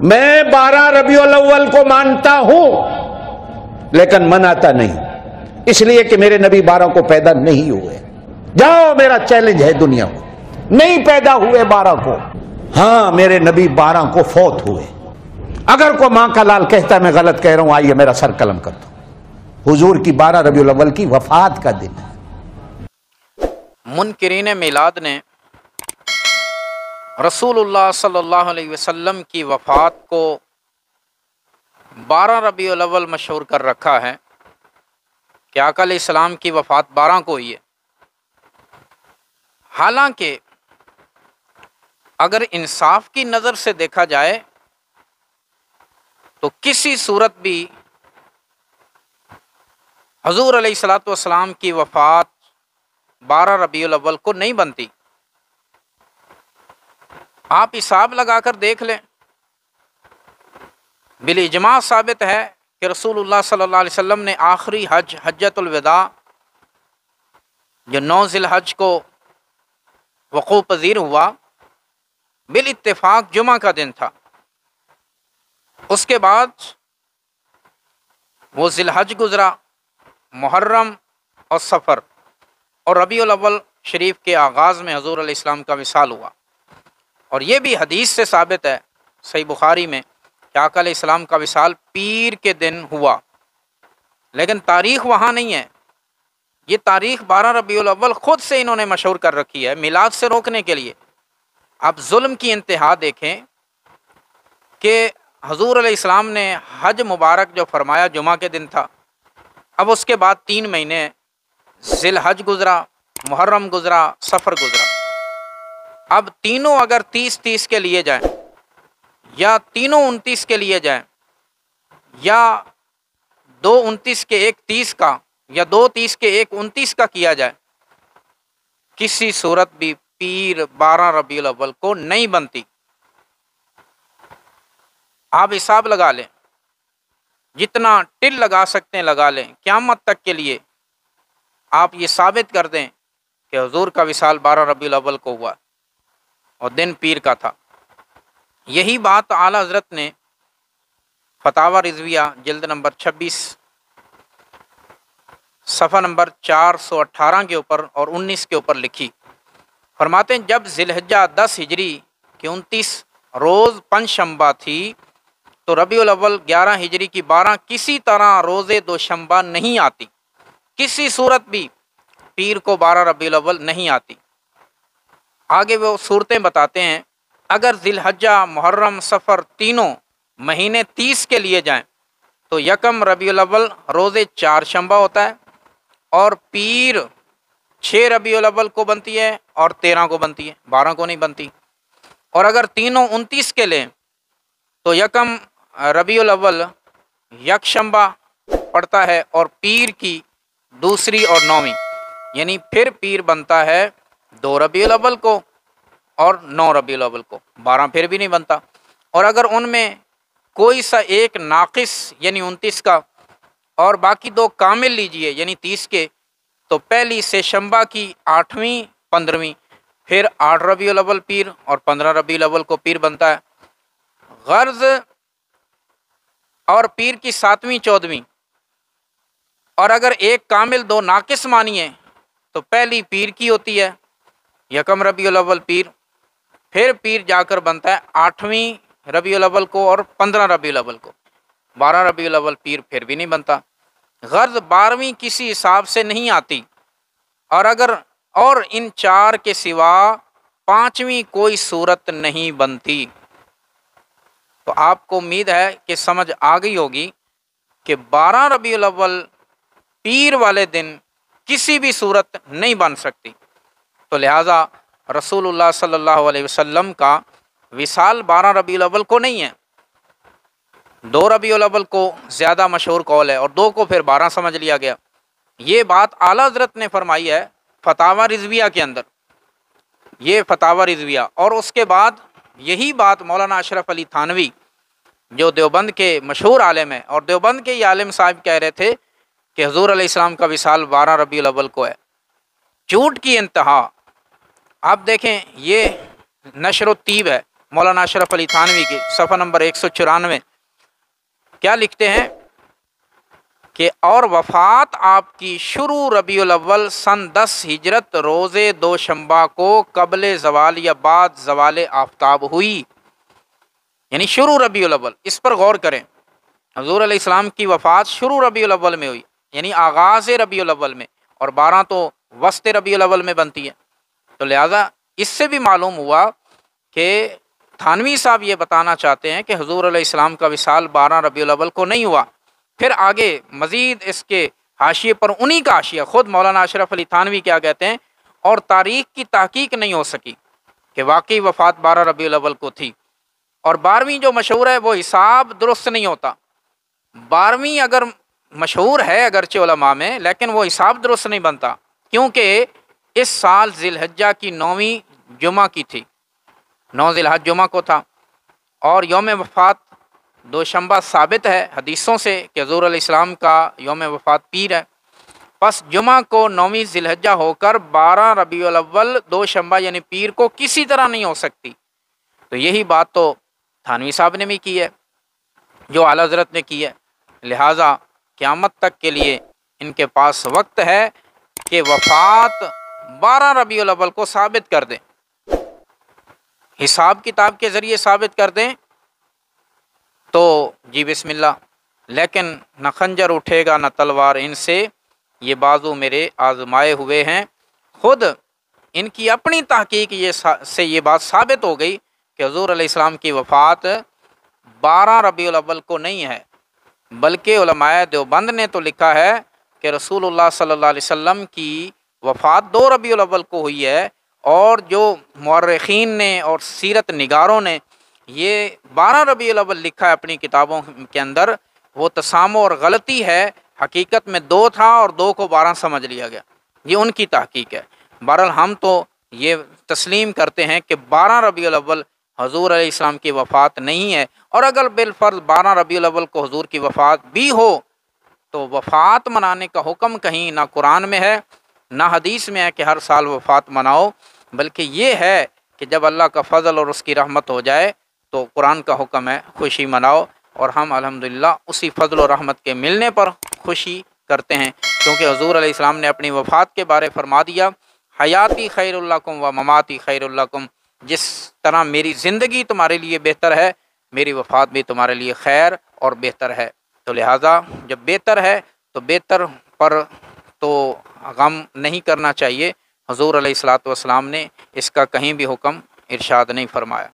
मैं 12 रबीउल अव्वल को मानता हूं लेकिन मनाता नहीं, इसलिए कि मेरे नबी 12 को पैदा नहीं हुए। जाओ, मेरा चैलेंज है दुनिया को, नहीं पैदा हुए 12 को। हां, मेरे नबी 12 को फौत हुए। अगर कोई मां का लाल कहता है मैं गलत कह रहा हूं, आइए मेरा सर कलम कर दो। हुजूर की 12 रबीउल अव्वल की वफात का दिन है। मुनकिरीन मिलाद ने रसूलुल्लाह सल्लल्लाहु अलैहि वसल्लम की वफ़ात को 12 रबीउल अव्वल मशहूर कर रखा है कि आका अलैहिस्सलाम की वफ़ात 12 को हुई है। हालांकि अगर इंसाफ की नज़र से देखा जाए तो किसी सूरत भी हुज़ूर अलैहिस्सलातु वस्सलाम की वफ़ात 12 रबीउल अव्वल को नहीं बनती। आप हिसाब लगाकर देख लें, बिल इजमा साबित है कि रसूलुल्लाह सल्लल्लाहु अलैहि वसल्लम ने आखिरी हज हज्जतुल विदा जो 9 ज़िलहज को वक़ू पज़ीर हुआ, बिल इत्तेफाक जुमा का दिन था। उसके बाद वो ज़िलहज गुज़रा, मुहर्रम और सफ़र और रबीउल अव्वल शरीफ के आगाज़ में हुज़ूर अलैहिस्सलाम का विसाल हुआ। और ये भी हदीस से साबित है सही बुखारी में कि आका अलैहिस्सलाम का विसाल पीर के दिन हुआ, लेकिन तारीख़ वहाँ नहीं है। ये तारीख़ 12 रबीउल अव्वल ख़ुद से इन्होंने मशहूर कर रखी है मिलाद से रोकने के लिए। आप जुल्म की इंतहा देखें कि हुज़ूर अलैहिस्सलाम ने हज मुबारक जो फरमाया जुमा के दिन था, अब उसके बाद 3 महीने ज़िलहज गुज़रा, मुहर्रम गुज़रा, सफ़र गुज़रा। अब तीनों अगर 30-30 के लिए जाएं या तीनों 29 के लिए जाएं या 2 29 के एक 30 का या 2 30 के एक 29 का किया जाए, किसी सूरत भी पीर 12 रबीउल अव्वल को नहीं बनती। आप हिसाब लगा लें, जितना टिल लगा सकते हैं लगा लें, क़यामत तक के लिए आप ये साबित कर दें कि हुज़ूर का विसाल 12 रबीउल अव्वल को हुआ और दिन पीर का था। यही बात आला हज़रत ने फतावा रिज़विया जिल्द नंबर 26 सफ़ा नंबर 418 के ऊपर और 19 के ऊपर लिखी। फरमाते हैं, जब ज़िलहिज्जा 10 हिजरी की 29 रोज़ पंजशंबा थी तो रबीउल अव्वल 11 हिजरी की 12 किसी तरह रोज़े दोशंबा नहीं आती। किसी सूरत भी पीर को 12 रबीउल अव्वल नहीं आती। आगे वो सूरतें बताते हैं, अगर ज़िलहज्जा, मुहर्रम, सफ़र तीनों महीने 30 के लिए जाएं तो यकम रबीउल अव्वल रोज़े 4 शंबा होता है और पीर 6 रबीउल अव्वल को बनती है और 13 को बनती है, 12 को नहीं बनती। और अगर तीनों 29 के लें तो यकम रबीउल अव्वल यकशंबा पड़ता है और पीर की दूसरी और 9वीं, यानी फिर पीर बनता है 2 रबीउल अव्वल को और 9 रबीउल अव्वल को, 12 फिर भी नहीं बनता। और अगर उनमें कोई सा एक नाकिस यानी 29 का और बाकी 2 कामिल लीजिए यानी 30 के, तो पहली से शंबा की 8वीं 15वीं, फिर 8 रबीउल अव्वल पीर और 15 रबीउल अव्वल को पीर बनता है। गर्ज और पीर की 7वीं 14वीं, और अगर एक कामिल 2 नाकिस मानिए तो पहली पीर की होती है यकम रबीउल अव्वल पीर, फिर पीर जाकर बनता है 8वीं रबीउल अव्वल को और 15 रबीउल अव्वल को, 12 रबीउल अव्वल पीर फिर भी नहीं बनता। गर्ज 12वीं किसी हिसाब से नहीं आती और अगर और इन 4 के सिवा 5वीं कोई सूरत नहीं बनती। तो आपको उम्मीद है कि समझ आ गई होगी कि 12 रबीउल अव्वल पीर वाले दिन किसी भी सूरत नहीं बन सकती। तो लिहाजा रसूलुल्लाह सल्लल्लाहु अलैहि वसल्लम का विसाल 12 रबीउल अव्वल को नहीं है, 2 रबीउल अव्वल को ज़्यादा मशहूर कौल है और 2 को फिर 12 समझ लिया गया। ये बात आला हज़रत ने फरमाई है फतावा रिज़विया के अंदर, ये फतावा रिज़विया। और उसके बाद यही बात मौलाना अशरफ अली थानवी जो देवबंद के मशहूर आलिम है, और देवबंद के ये आलिम साहब कह रहे थे कि हुज़ूर अलैहिस्सलाम का विसाल 12 रबीउल अव्वल को है। झूठ की इंतहा। आप देखें, ये नशर तीब है, मौलाना अशरफ अली थानवी की, सफ़ा नंबर 194, क्या लिखते हैं कि और वफ़ात आपकी शुरू रबीउल अव्वल सन 10 हिजरत रोज़े दोशंबा को कबल ज़वाल या बाद ज़वाल आफ्ताब हुई, यानी शुरू रबीउल अव्वल। इस पर गौर करें, हुज़ूर अलैहिस्सलाम की वफ़ात शुरू रबीउल अव्वल में हुई, यानी आगाज़ रबीउल अव्वल में, और 12 तो वस्त रबीउल अव्वल में बनती है। तो लिहाजा इससे भी मालूम हुआ कि थानवी साहब ये बताना चाहते हैं कि हुज़ूर अलैहिस्सलाम का विसाल 12 रबीउल अव्वल को नहीं हुआ। फिर आगे मज़ीद इसके हाशिए पर उन्हीं का हाशिया ख़ुद मौलाना अशरफ अली थानवी क्या कहते हैं, और तारीख़ की तहकीक नहीं हो सकी कि वाकई वफ़ात 12 रबीउल अव्वल को थी। और 12वीं जो मशहूर है वो हिसाब दुरुस्त नहीं होता। 12वीं अगर मशहूर है अगरचे उलमा में, लेकिन वो हिसाब दुरुस्त नहीं बनता, क्योंकि इस साल ज़िलहज्जा की 9वीं जुमा की थी, 9 ज़िलहज जुमा को था, और यौम वफ़ात दोशंबा साबित है हदीसों से कि हुज़ूर अलैहिस्सलाम का यौम वफ़ात पीर है। बस जुमा को 9वीं ज़िलहज्जा होकर 12 रबीउल अव्वल दोशंबा यानी पीर को किसी तरह नहीं हो सकती। तो यही बात तो थानवी साहब ने भी की है, जो आला हज़रत ने की है। लिहाजा क़यामत तक के लिए इनके पास वक्त है कि वफ़ात 12 रबीउल अव्वल को साबित कर दें, हिसाब किताब के ज़रिए साबित कर दें तो जी बिस्मिल्लाह, लेकिन न खंजर उठेगा न तलवार इनसे, ये बाजू मेरे आजमाए हुए हैं। ख़ुद इनकी अपनी तहकीक से ये बात साबित हो गई कि हुज़ूर अलैहिस्सलाम की वफ़ात 12 रबीउल अव्वल को नहीं है, बल्कि उलमाए देवबंद ने तो लिखा है कि रसूलुल्लाह सल्लल्लाहु अलैहि वसल्लम की वफ़ात 2 रबीउल अव्वल को हुई है, और जो मुअर्रिखीन ने और सीरत निगारों ने ये 12 रबीउल अव्वल लिखा है अपनी किताबों के अंदर, वो तसामो और गलती है। हकीकत में 2 था और 2 को 12 समझ लिया गया, ये उनकी तहकीक है। बहरहाल हम तो ये तस्लीम करते हैं कि 12 रबीउल अव्वल हुज़ूर अलैहिस्सलाम की वफ़ात नहीं है, और अगर बिलफ़र्ज़ 12 रबीउल अव्वल को हुज़ूर की वफ़ात भी हो तो वफ़ात मनाने का हुक्म कहीं ना कुरान में है ना हदीस में है कि हर साल वफ़ात मनाओ, बल्कि ये है कि जब अल्लाह का फ़ज़ल और उसकी रहमत हो जाए तो कुरान का हुक्म है खुशी मनाओ। और हम अल्हम्दुलिल्लाह उसी फ़ज़ल और रहमत के मिलने पर खुशी करते हैं, क्योंकि हुज़ूर अलैहिस्सलाम ने अपनी वफ़ात के बारे फरमा दिया, हयाती खैरुल लकुम व ममाती खैरुल लकुम, जिस तरह मेरी ज़िंदगी तुम्हारे लिए बेहतर है, मेरी वफ़ात भी तुम्हारे लिए खैर और बेहतर है। तो लिहाजा जब बेहतर है तो बेहतर पर तो गम नहीं करना चाहिए। हुज़ूर अलैहिस्सलातु वस्सलाम ने इसका कहीं भी हुक्म इरशाद नहीं फरमाया।